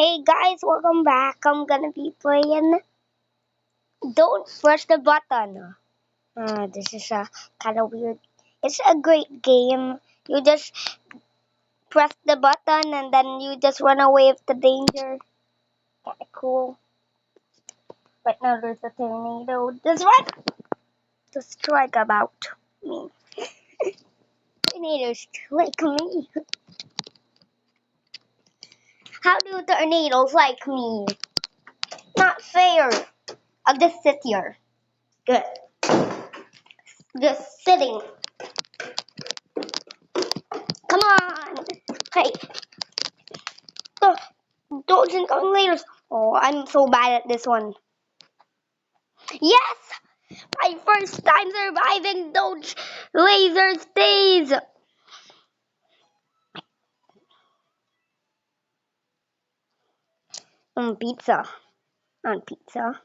Hey guys, welcome back. I'm gonna be playing Don't Press the Button. This is a kind of weird. It's a great game. You just press the button and then you just run away with the danger. Kinda cool. Right now there's a tornado. The strike about me. Tornadoes like me. How do tornadoes like me? Not fair. I'll just sit here. Good. Just sitting. Come on! Hey, dodge and lasers. Oh, I'm so bad at this one. Yes! My first time surviving dodge laser stays. Pizza. On pizza.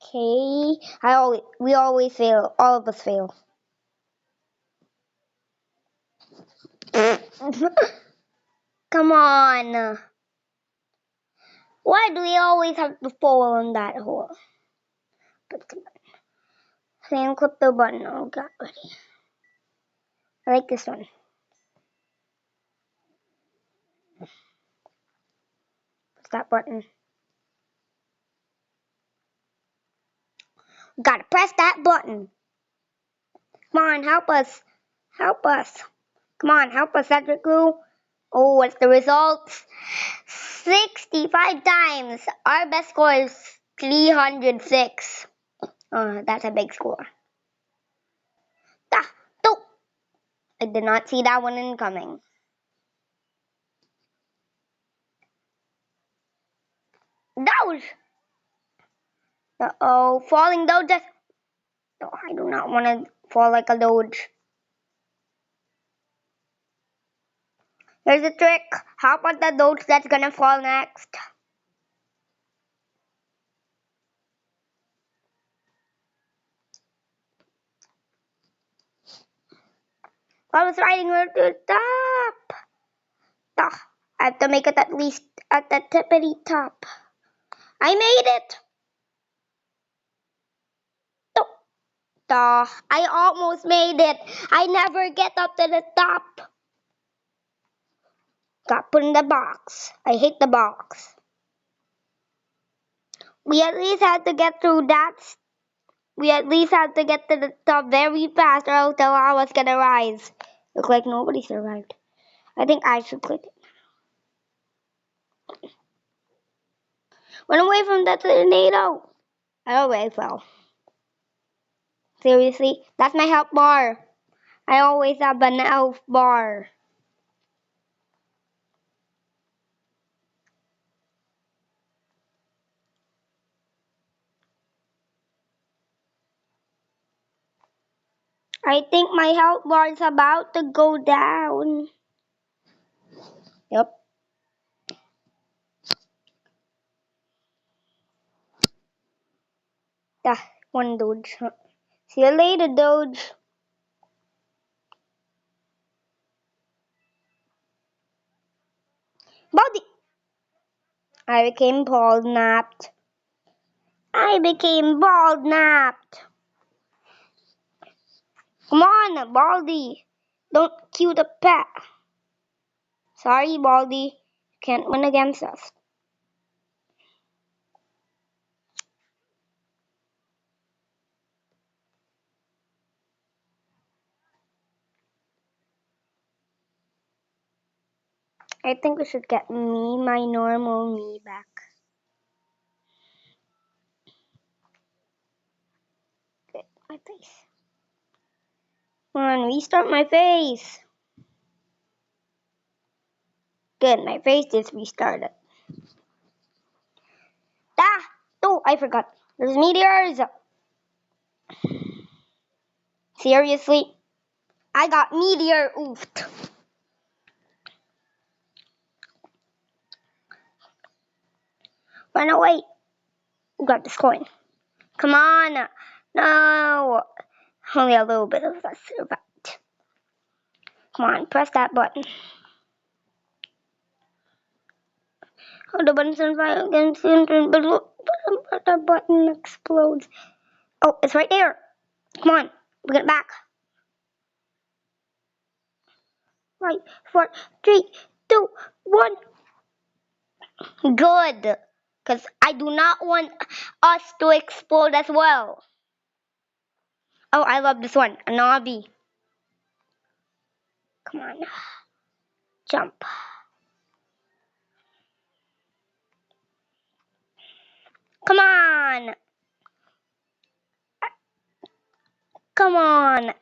Okay. We always fail. All of us fail. Come on. Why do we always have to fall in that hole? But come on. Then click the button. Oh, got ready. I like this one. What's that button? Gotta press that button. Come on, help us. Help us. Come on, help us, Cedric Goo. Oh, what's the results? 65 times. Our best score is 306. That's a big score. Ah, no. I did not see that one incoming. Doge! Uh-oh, falling doges. No, I do not want to fall like a doge. Here's a trick. How about the doge that's gonna fall next? I was riding her to the top. Ah, I have to make it at least at the tippity top. I made it. No. I almost made it. I never get up to the top. Got put in the box. I hate the box. We at least had to get through that. We at least had to get to the top very fast or else the lava's gonna rise. Looks like nobody survived. I think I should quit it. Run away from that tornado. I always fell. Seriously? That's my health bar. I always have an health bar. I think my health bar is about to go down. Yep. Ah, one Doge. See you later, Doge. Baldi! I became bald napped. I became bald napped. Come on, Baldi. Don't cue the pet. Sorry, Baldi. You can't win against us. I think we should get my normal me back. Good, my face. Come on, restart my face. Good, my face is restarted. Ah! Oh, I forgot. There's meteors. Seriously? I got meteor oofed. Run away. Got this coin. Come on. No. Only a little bit of us survived. Come on, press that button. Oh, the button's on fire against but the button explodes. Oh, it's right there. Come on, bring it back. Right, 4, 3, 2, 1. Good. Because I do not want us to explode as well. Oh, I love this one. A knobby. Come on. Jump. Come on. Come on.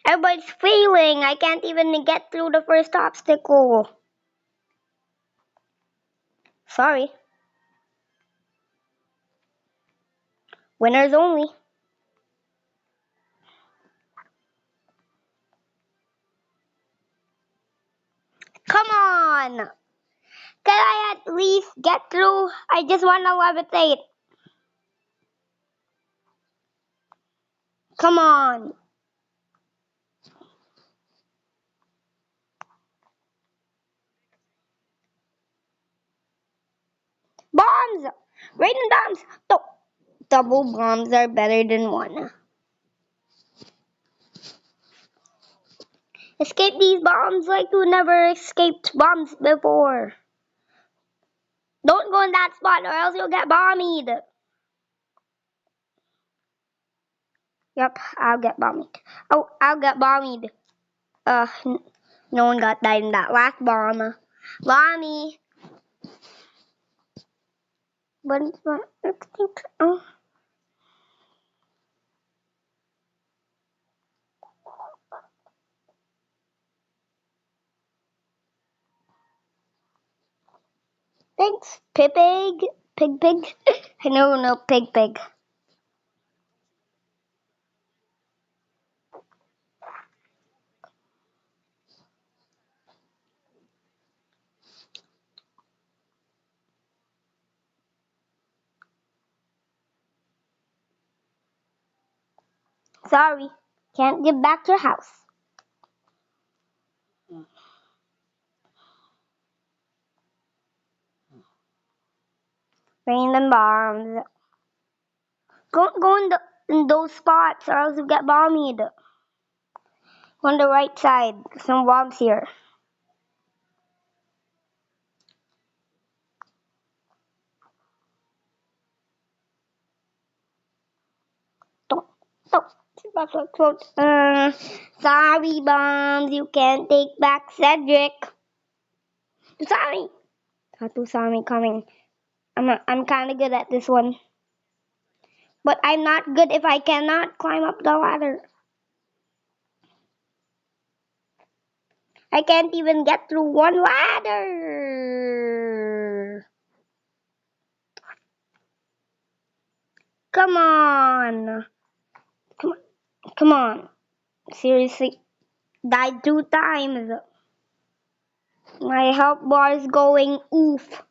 Everybody's failing. I can't even get through the first obstacle. Sorry. Winners only. Come on. Can I at least get through? I just want to levitate. Come on. Bombs! Raining bombs! Double bombs are better than one. Escape these bombs like you never escaped bombs before. Don't go in that spot or else you'll get bombied. Yep, I'll get bombied. Oh, I'll get bombied. No one got died in that last bomb. Bomby. But oh. Thanks, Pig. Pig. No, Pig. Sorry, can't get back to your house. Random bombs. Go in those spots or else you get bombed. On the right side, some bombs here. Don't. Sorry, bombs. You can't take back Cedric. Sorry. Tattoo saw me coming. I'm kind of good at this one. But I'm not good if I cannot climb up the ladder. I can't even get through one ladder. Come on. Come on. Seriously. Died 2 times. My health bar is going oof.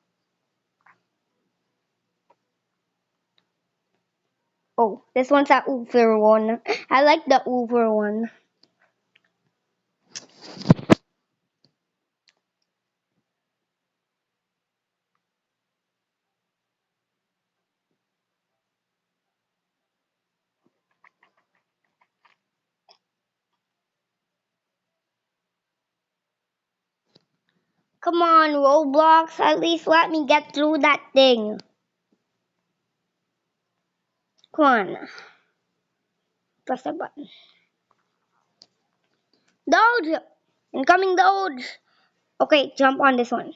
Oh, this one's a oofer one. I like the oofer one. Come on, Roblox. At least let me get through that thing. Come on. Press the button. Doge! Incoming Doge! Okay, jump on this one.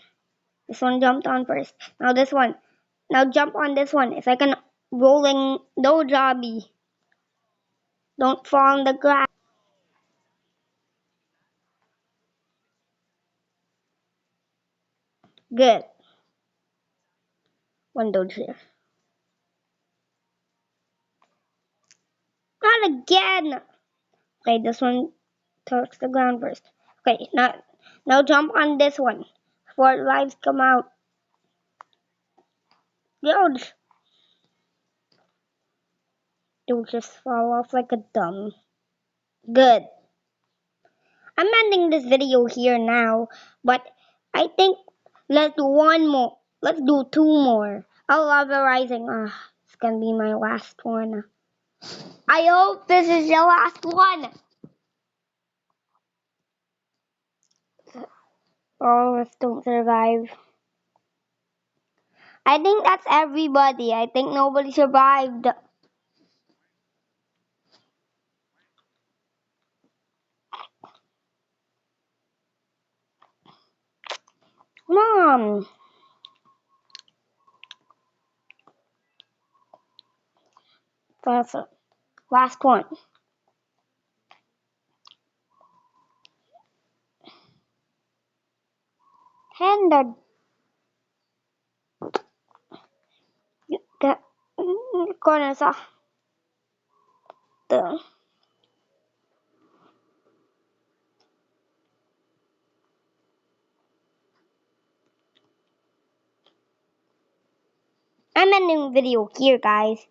This one jumped on first. Now this one. Now jump on this one. It's like an rolling Doge obby. Don't fall on the grass. Good. One Doge here. Not again! Okay, this one touch the ground first. Okay, now jump on this one. 4 lives come out. Doge! Don't just fall off like a dumb. Good. I'm ending this video here now, but I think let's do one more. Let's do two more. I love the rising. It's gonna be my last one. I hope this is the last one. All of us don't survive. I think that's everybody. I think nobody survived. Mom. That's it. Last one. Handed. The corners of the. I'm ending the video here, guys.